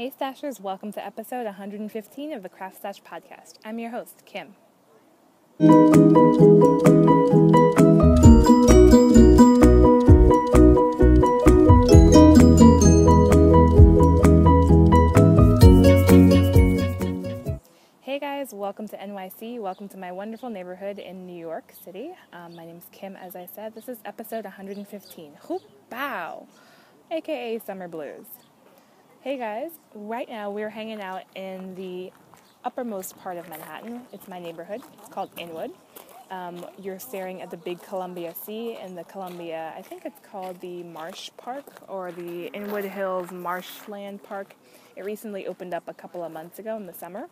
Hey Stashers, welcome to episode 115 of the CraftStash podcast. I'm your host, Kim. Hey guys, welcome to NYC. Welcome to my wonderful neighborhood in New York City. My name's Kim, as I said. This is episode 115. Chupp-POW, aka Summer Blues. Hey guys, right now we're hanging out in the uppermost part of Manhattan. It's my neighborhood. It's called Inwood. You're staring at the big Columbia Sea and the Columbia, I think it's called the Marsh Park or the Inwood Hills Marshland Park. It recently opened up a couple of months ago in the summer.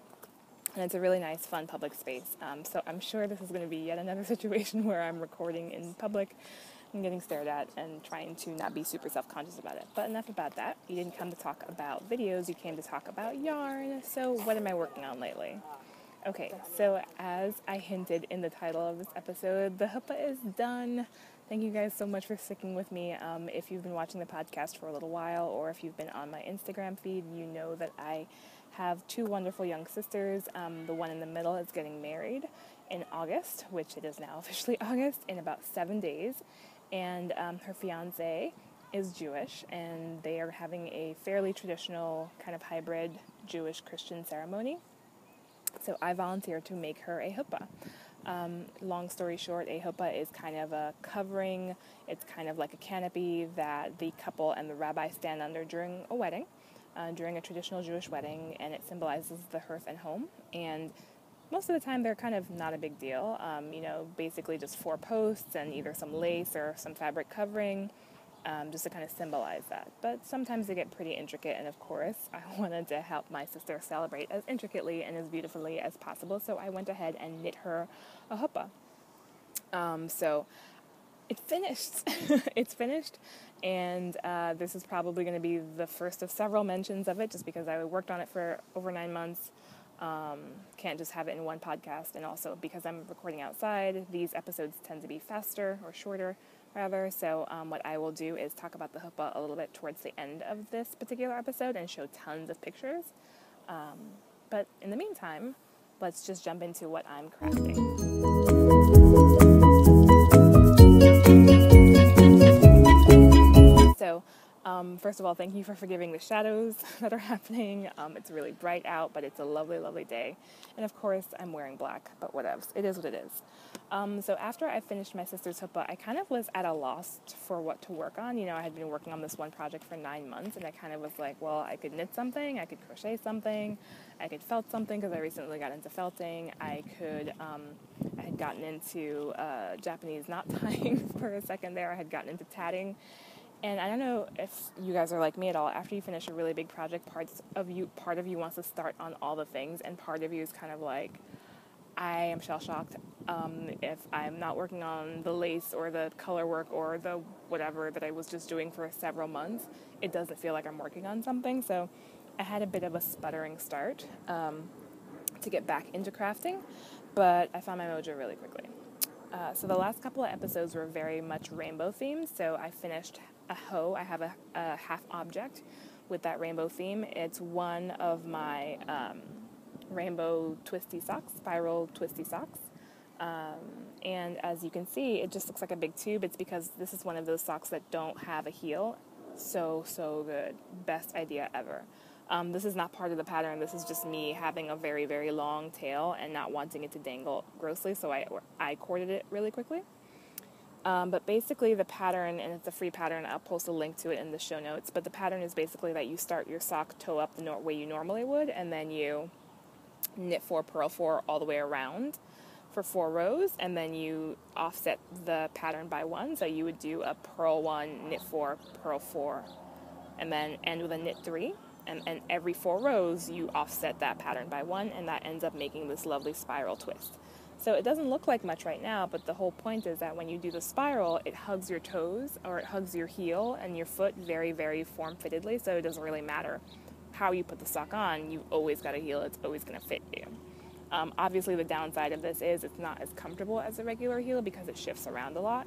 And it's a really nice, fun public space. So I'm sure this is going to be yet another situation where I'm recording in public and getting stared at and trying to not be super self-conscious about it. But enough about that. You didn't come to talk about videos, you came to talk about yarn. So what am I working on lately? Okay, so as I hinted in the title of this episode, the Chuppah is done. Thank you guys so much for sticking with me. If you've been watching the podcast for a little while, or if you've been on my Instagram feed, you know that I have two wonderful young sisters. The one in the middle is getting married in August, which it is now officially August, in about 7 days. And her fiance is Jewish, and they are having a fairly traditional kind of hybrid Jewish-Christian ceremony. So I volunteered to make her a chuppah. Long story short, a chuppah is kind of a covering. It's kind of like a canopy that the couple and the rabbi stand under during a wedding, during a traditional Jewish wedding, and it symbolizes the hearth and home. And most of the time, they're kind of not a big deal. Basically just 4 posts and either some lace or some fabric covering, just to kind of symbolize that. But sometimes they get pretty intricate, and of course, I wanted to help my sister celebrate as intricately and as beautifully as possible, so I went ahead and knit her a chuppah. So it's finished. It's finished, and this is probably going to be the first of several mentions of it, just because I worked on it for over 9 months. Can't just have it in one podcast, and also because I'm recording outside, these episodes tend to be faster or shorter rather, so what I will do is talk about the chuppah a little bit towards the end of this particular episode and show tons of pictures, but in the meantime, let's just jump into what I'm crafting. So first of all, thank you for forgiving the shadows that are happening. It's really bright out, but it's a lovely, lovely day. And of course, I'm wearing black, but whatever. It is what it is. So after I finished my sister's chuppah, I kind of was at a loss for what to work on. I had been working on this one project for 9 months, and I kind of was like, well, I could knit something, I could crochet something, I could felt something, because I recently got into felting. I had gotten into Japanese knot tying for a second there. I had gotten into tatting. And I don't know if you guys are like me at all. After you finish a really big project, part of you wants to start on all the things, and part of you is kind of like, I am shell-shocked if I'm not working on the lace or the color work or the whatever that I was just doing for several months. It doesn't feel like I'm working on something. So I had a bit of a sputtering start to get back into crafting, but I found my mojo really quickly. So the last couple of episodes were very much rainbow themed. So I finished a hoe. I have a half object with that rainbow theme. It's one of my rainbow twisty socks, spiral twisty socks. And as you can see, it just looks like a big tube. It's because this is one of those socks that don't have a heel. So good. Best idea ever. This is not part of the pattern. This is just me having a very, very long tail and not wanting it to dangle grossly, so I corded it really quickly. But basically the pattern, and it's a free pattern, I'll post a link to it in the show notes, but the pattern is basically that you start your sock toe up the way you normally would, and then you knit 4, purl 4 all the way around for 4 rows, and then you offset the pattern by 1, so you would do a purl 1, knit 4, purl 4, and then end with a knit 3. And every 4 rows, you offset that pattern by 1, and that ends up making this lovely spiral twist. So it doesn't look like much right now, but the whole point is that when you do the spiral, it hugs your toes, or it hugs your heel and your foot very, very form-fittedly, so it doesn't really matter how you put the sock on. You've always got a heel. It's always going to fit you. Obviously, the downside of this is it's not as comfortable as a regular heel because it shifts around a lot.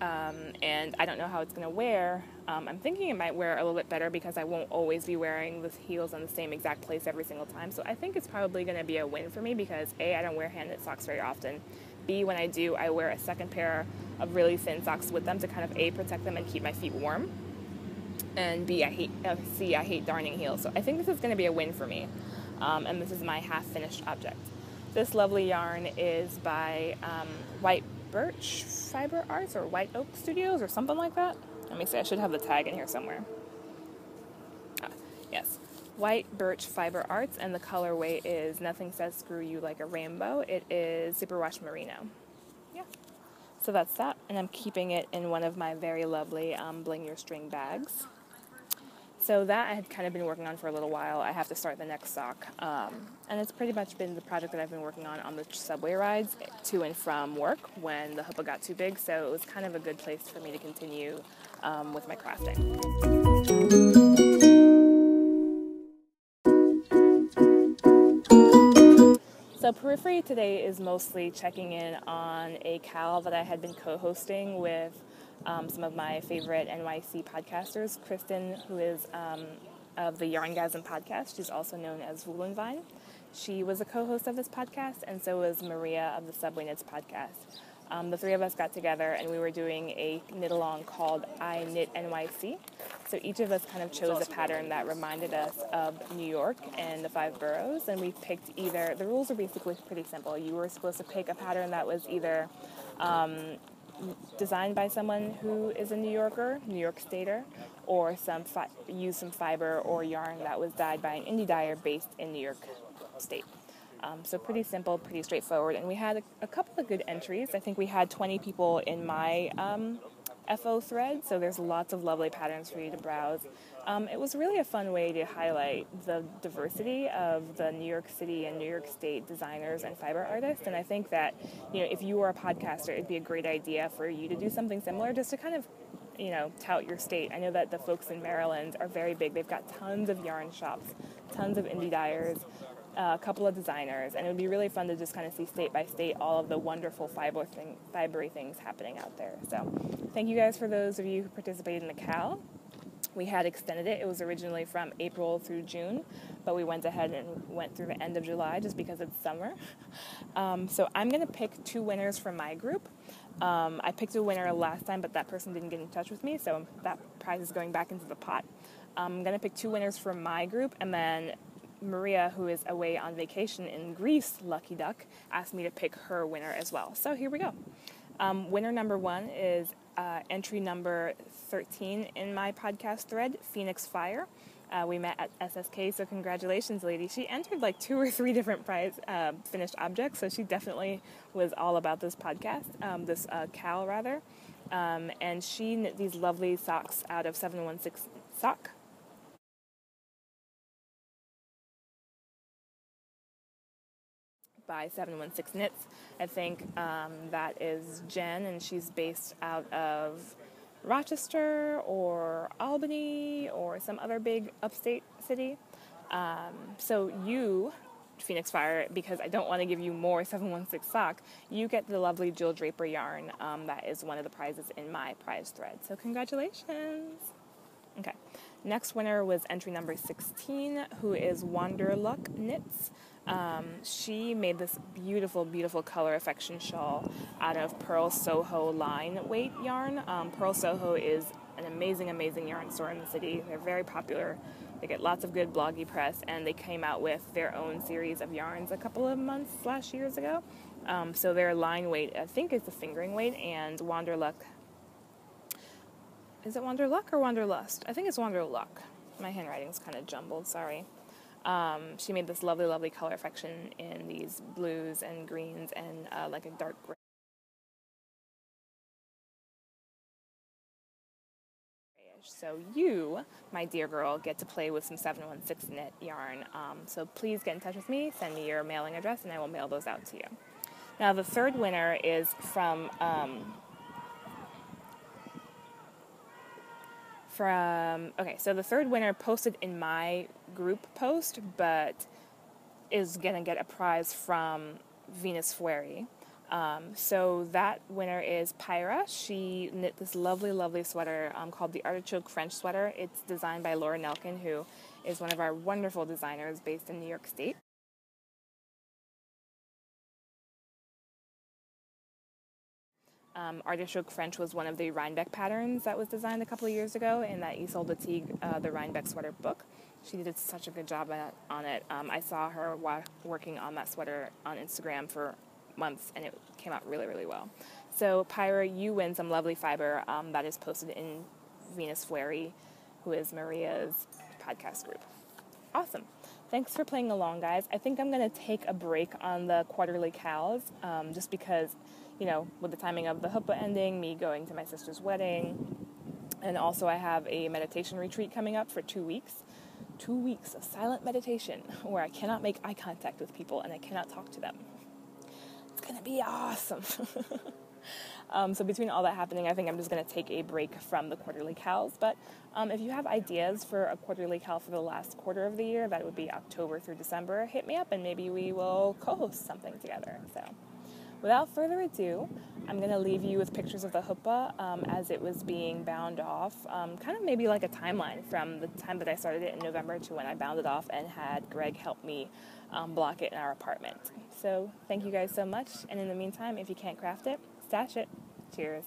and I don't know how it's going to wear. I'm thinking it might wear a little bit better because I won't always be wearing the heels in the same exact place every single time. So I think it's probably going to be a win for me because A, I don't wear hand-knit socks very often. B, when I do, I wear a second pair of really thin socks with them to kind of A, protect them and keep my feet warm. And B, C, I hate darning heels. So I think this is going to be a win for me. And this is my half-finished object. This lovely yarn is by White Birch Fiber Arts or White Oak Studios or something like that. Let me see, I should have the tag in here somewhere. Yes, White Birch Fiber Arts, and the colorway is Nothing Says Screw You Like a Rainbow. It is Superwash Merino. Yeah, so that's that, and I'm keeping it in one of my very lovely Bling Your String bags. So that I had kind of been working on for a little while. I have to start the next sock. And it's pretty much been the project that I've been working on the subway rides to and from work when the chuppah got too big. So it was kind of a good place for me to continue with my crafting. So Periphery today is mostly checking in on a CAL that I had been co-hosting with some of my favorite NYC podcasters. Kristen, who is of the Yarngasm podcast, she's also known as Woolenvine. She was a co-host of this podcast, and so was Maria of the Subway Knits podcast. The three of us got together and we were doing a knit-along called I Knit NYC. So each of us kind of chose a pattern that reminded us of New York and the 5 boroughs, and we picked either, the rules are basically pretty simple. You were supposed to pick a pattern that was either designed by someone who is a New Yorker, New York Stater, or use some fiber or yarn that was dyed by an indie dyer based in New York State. So pretty simple, pretty straightforward, and we had a couple of good entries. I think we had 20 people in my FO thread, so there's lots of lovely patterns for you to browse. It was really a fun way to highlight the diversity of the New York City and New York State designers and fiber artists, and I think that, if you were a podcaster, it'd be a great idea for you to do something similar just to kind of, tout your state. I know that the folks in Maryland are very big. They've got tons of yarn shops, tons of indie dyers, a couple of designers, and it would be really fun to just kind of see state by state all of the wonderful fibery things happening out there. So thank you guys for those of you who participated in the CAL. We had extended it. It was originally from April through June, but we went ahead and went through the end of July just because it's summer. So I'm going to pick 2 winners from my group. I picked a winner last time, but that person didn't get in touch with me, so that prize is going back into the pot. I'm going to pick 2 winners from my group, and then Maria, who is away on vacation in Greece, lucky duck, asked me to pick her winner as well. So here we go. Winner number 1 is entry number 13 in my podcast thread, Phoenix Fire. We met at SSK, so congratulations, lady. She entered like 2 or 3 different finished objects, so she definitely was all about this podcast, this CAL rather. And she knit these lovely socks out of 716 sock. By 716 Knits. I think that is Jen, and she's based out of Rochester or Albany or some other big upstate city. So you, Phoenix Fire, because I don't want to give you more 716 sock, you get the lovely Jill Draper yarn. That is one of the prizes in my prize thread. So congratulations. Okay. Next winner was entry number 16, who is Wanderluck Knits. She made this beautiful, beautiful color affection shawl out of Pearl Soho line weight yarn. Pearl Soho is an amazing, amazing yarn store in the city. They're very popular. They get lots of good bloggy press, and they came out with their own series of yarns a couple of months/years ago. So their line weight, I think, is the fingering weight, and Wanderluck. Is it Wanderluck or Wanderlust? I think it's Wanderluck. My handwriting's kind of jumbled, sorry. She made this lovely, lovely color affection in these blues and greens and like a dark gray. So you, my dear girl, get to play with some 716 knit yarn. So please get in touch with me, send me your mailing address, and I will mail those out to you. Now the third winner is from so the third winner posted in my group post, but is going to get a prize from Venus Fueri. So that winner is Pyra. She knit this lovely, lovely sweater called the Artichoke French Sweater. It's designed by Laura Nelkin, who is one of our wonderful designers based in New York State. Artichoke French was one of the Rhinebeck patterns that was designed a couple of years ago in that Isolde Teague, the Rhinebeck sweater book. She did such a good job on it. I saw her working on that sweater on Instagram for months, and it came out really, really well. So, Pyra, you win some lovely fiber that is posted in Venus Fleury, who is Maria's podcast group. Awesome. Thanks for playing along, guys. I think I'm going to take a break on the quarterly cows, just because, you know, with the timing of the Chuppah ending, me going to my sister's wedding, and also I have a meditation retreat coming up for 2 weeks. 2 weeks of silent meditation where I cannot make eye contact with people and I cannot talk to them. It's going to be awesome. So between all that happening, I think I'm just going to take a break from the quarterly cows. But if you have ideas for a quarterly cal for the last quarter of the year, that would be October through December, hit me up and maybe we will co-host something together. So without further ado, I'm going to leave you with pictures of the Chuppah as it was being bound off, kind of maybe like a timeline from the time that I started it in November to when I bound it off and had Greg help me block it in our apartment. So thank you guys so much, and in the meantime, if you can't craft it, stash it. Cheers.